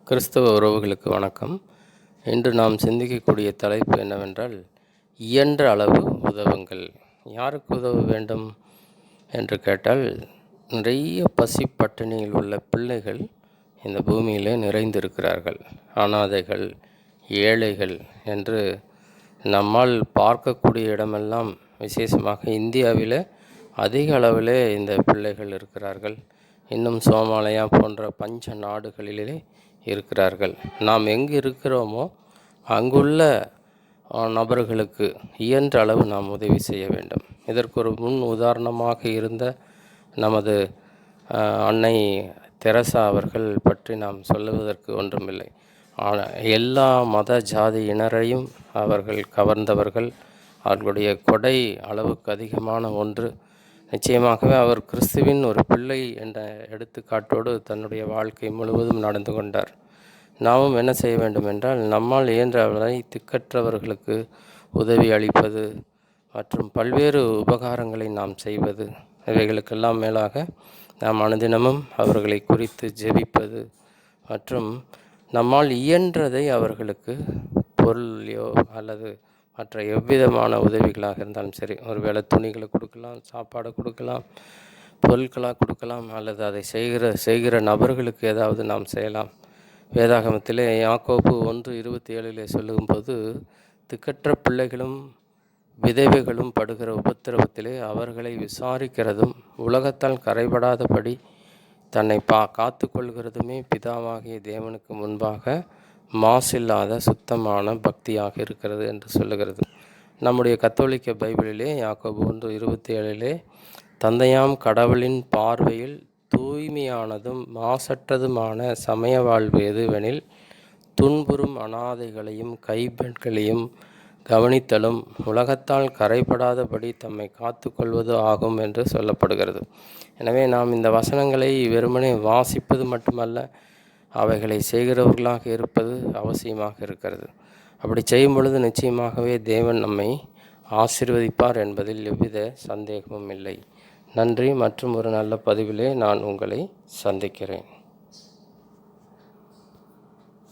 கிறிஸ்தவ உறவுகளுக்கு வணக்கம். இன்று நாம் சிந்திக்கக்கூடிய தலைப்பு என்னவென்றால், இயன்ற அளவு உதவுங்கள். யாருக்கு உதவ வேண்டும் என்று கேட்டால், நிறைய பசி பட்டினியில் உள்ள பிள்ளைகள் இந்த பூமியிலே நிறைந்திருக்கிறார்கள். அனாதைகள், ஏழைகள் என்று நம்மால் பார்க்கக்கூடிய இடமெல்லாம், விசேஷமாக இந்தியாவில் அதிக அளவிலே இந்த பிள்ளைகள் இருக்கிறார்கள். இன்னும் சோமாலியா போன்ற பஞ்ச நாடுகளிலே இருக்கிறார்கள். நாம் எங்கு இருக்கிறோமோ அங்குள்ள நபர்களுக்கு இயன்ற அளவு நாம் உதவி செய்ய வேண்டும். இதற்கு ஒரு முன் உதாரணமாக இருந்த நமது அன்னை தெரசா அவர்கள் பற்றி நாம் சொல்லுவதற்கு ஒன்றுமில்லை. எல்லா மத ஜாதியினரையும் அவர்கள் கவர்ந்தவர்கள். அவர்களுடைய கொடை அளவுக்கு அதிகமான ஒன்று. நிச்சயமாகவே அவர் கிறிஸ்துவின் ஒரு பிள்ளை என்ற எடுத்துக்காட்டோடு தன்னுடைய வாழ்க்கை முழுவதும் நடந்து கொண்டார். நாமும் என்ன செய்ய வேண்டும் என்றால், நம்மால் இயன்றவரை திக்கற்றவர்களுக்கு உதவி அளிப்பது மற்றும் பல்வேறு உபகாரங்களை நாம் செய்வது, இவைகளுக்கெல்லாம் மேலாக நாம் அனுதினமும் அவர்களை குறித்து ஜெபிப்பது மற்றும் நம்மால் இயன்றதை அவர்களுக்கு பொருளையோ அல்லது மற்ற எவ்விதமான உதவிகளாக இருந்தாலும் சரி, ஒருவேளை துணிகளை கொடுக்கலாம், சாப்பாடு கொடுக்கலாம், பொருட்களாக கொடுக்கலாம், அல்லது அதை செய்கிற நபர்களுக்கு ஏதாவது நாம் செய்யலாம். வேதாகமத்திலே யாக்கோபு 1:27 சொல்லும்போது, திக்கற்ற பிள்ளைகளும் விதவைகளும் படுகிற உபத்திரவத்திலே அவர்களை விசாரிக்கிறதும் உலகத்தால் கரைபடாதபடி தன்னை காத்து கொள்கிறதுமே பிதாவாகிய தேவனுக்கு முன்பாக மாசில்லாத சுத்தமான பக்தியாக இருக்கிறது என்று சொல்லுகிறது. நம்முடைய கத்தோலிக்க பைபிளிலே யாக்கோபு 1:27 தந்தையாம் கடவுளின் பார்வையில் தூய்மையானதும் மாசற்றதுமான சமய வாழ்வு எதுவெனில், துன்புறும் அனாதைகளையும் கைப்பெண்களையும் கவனித்தலும் உலகத்தால் கரைபடாதபடி தம்மை காத்து கொள்வது ஆகும் என்று சொல்லப்படுகிறது. எனவே நாம் இந்த வசனங்களை வெறுமனே வாசிப்பது மட்டுமல்ல, அவைகளை செய்கிறவர்களாக இருப்பது அவசியமாக இருக்கிறது. அப்படி செய்யும் பொழுது நிச்சயமாகவே தேவன் நம்மை ஆசீர்வதிப்பார் என்பதில் எவ்வித சந்தேகமும் இல்லை. நன்றி. மற்றும் ஒரு நல்ல பதிவிலே நான் உங்களை சந்திக்கிறேன்.